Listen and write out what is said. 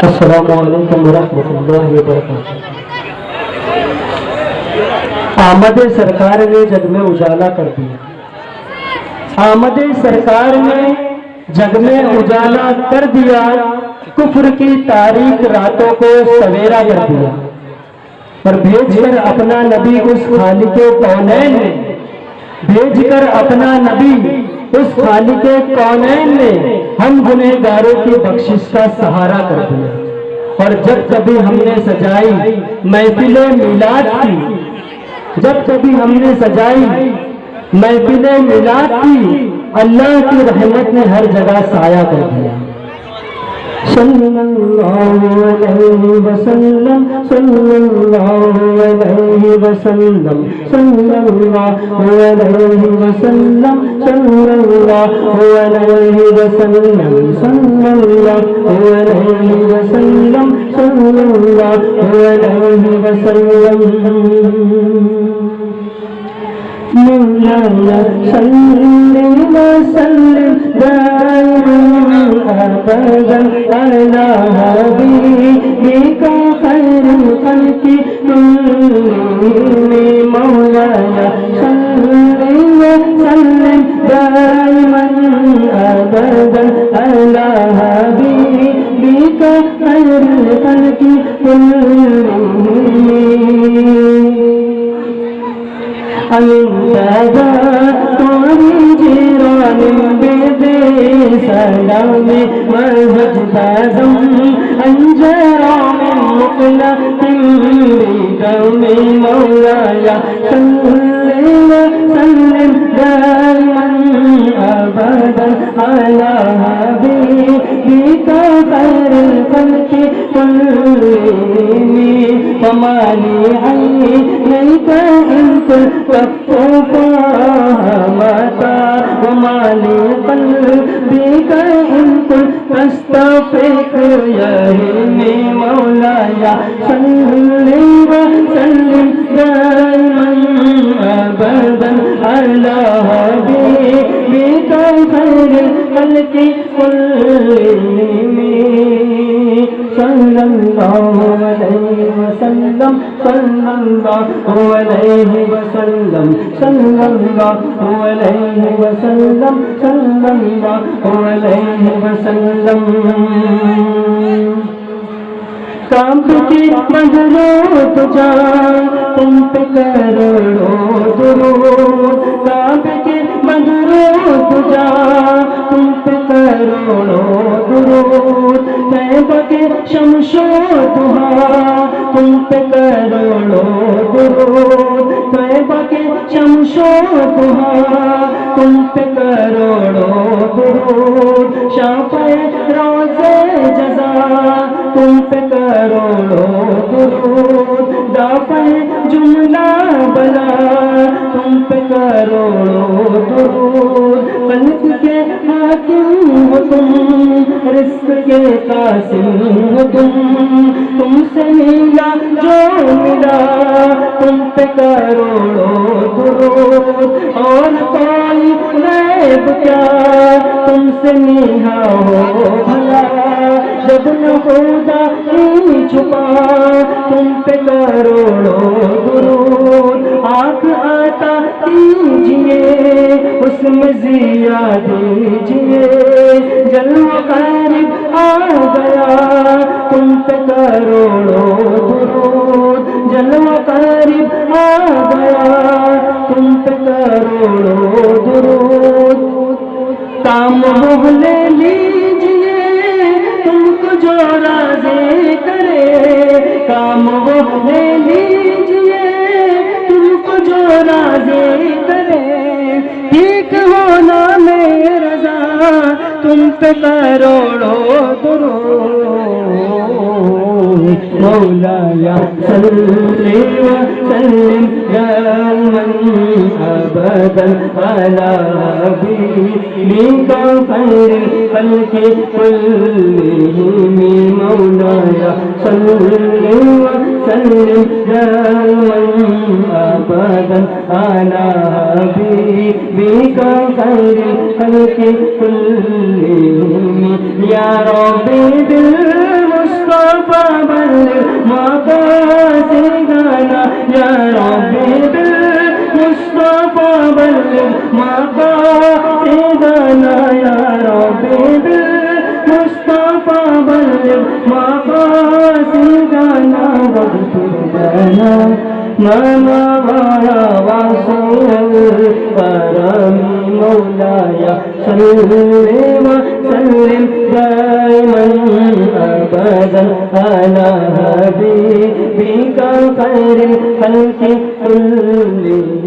السلام علیکم ورحمۃ اللہ وبرکاتہ۔ آمد سرکار نے جگ میں اجالا کر دیا، آمد سرکار نے جگ میں اجالا کر دیا، کفر کی تاریک راتوں کو سویرا کر دیا، اور بھیج کر اپنا نبی اس خالق کونین نے، بھیج کر اپنا نبی اس خالق کونین نے ہم گنہگاروں کی بخشش کا سہارا کر دیا۔ اور جب کبھی ہم نے سجائی محفل میلاد کی، جب کبھی ہم نے سجائی محفل میلاد کی، اللہ کی رحمت نے ہر جگہ سایہ کر دیا۔ صلی اللہ علیہ وسلم، صلی اللہ علیہ وسلم، صلی اللہ علیہ وسلم، صلی اللہ علیہ وسلم، صلی اللہ علیہ وسلم، صلی اللہ علیہ وسلم۔ مولانا صلی وسلم دائما ابدا علی حبیبک خیر الخلق کلہم۔ مولانا صلی وسلم دائما ابدا علی حبیبک خیر الخلق کلہم۔ تمہاری جیران بے سلام مجددم انجرام مقلق بکم۔ مولایا صلی وسلم دائما ابدا علی حبیبک خیر الخلق کلہم۔ ومالی عینیک ان كنت فهمتا ومالی قلبک ان كنت تستفق یہی۔ مولایا صلی وسلم دائما ابدا علی حبیبک خیر الخلق کلہم۔ صلی اللہ علیہ وسلم، صلی اللہ علیہ وسلم، صلی اللہ علیہ وسلم، صلی اللہ علیہ وسلم۔ کانپتی مضبوط جان تم پہ کروڑوں درود، کانپتی مضبوط جان تم پہ کروڑوں درود، طیبہ کے شمس و ضحیٰ تم پہ کروڑوں درود، طیبہ کے شمس و ضحیٰ تم پہ کروڑوں درود، شافع روضہ جزا تم پہ کروڑوں درود، دافع جملہ بلا تم پہ کروڑوں درود، خلق کے حاکم ہو تم، رزق کے قاسم ہو تم سے ملا جو ملا تم پہ کروڑوں درود، اور کوئی غیب کیا تم سے نیہا ہو بھلا، جب نہ خدا ہی چھپا تم پہ کروڑوں درود، آنکھ آتا کیجئے اس میں ضیا دیجئے، جلوہ قریب آ گیا تم پہ کروڑوں درود، جلوہ قریب آ گیا تم پہ کروڑوں درود۔ کام وہ لے لیجئے تم کو جو راضی کرے، کام وہ لے لیجئے تم کو جو راضی کرے، ٹھیک ہونا میں رضا تم پہ کروڑوں درود۔ مولایا صلی وسلم دائما ابدا علی حبیبک خیر الخلق کلہم۔ مولایا صلی وسلم دائما ابدا علی حبیبک خیر الخلق کلہم۔ یا رب بالمصطفیٰ مصطفى بلغ مقاصدنا يا ربي بالمصطفى بلغ مقاصدنا يا ربي بالمصطفى بلغ مقاصدنا واغفر لنا ما مضى يا واسع الكرم مولاي صل وسلم دائما ابدا على حبيبك خير الخلق كلهم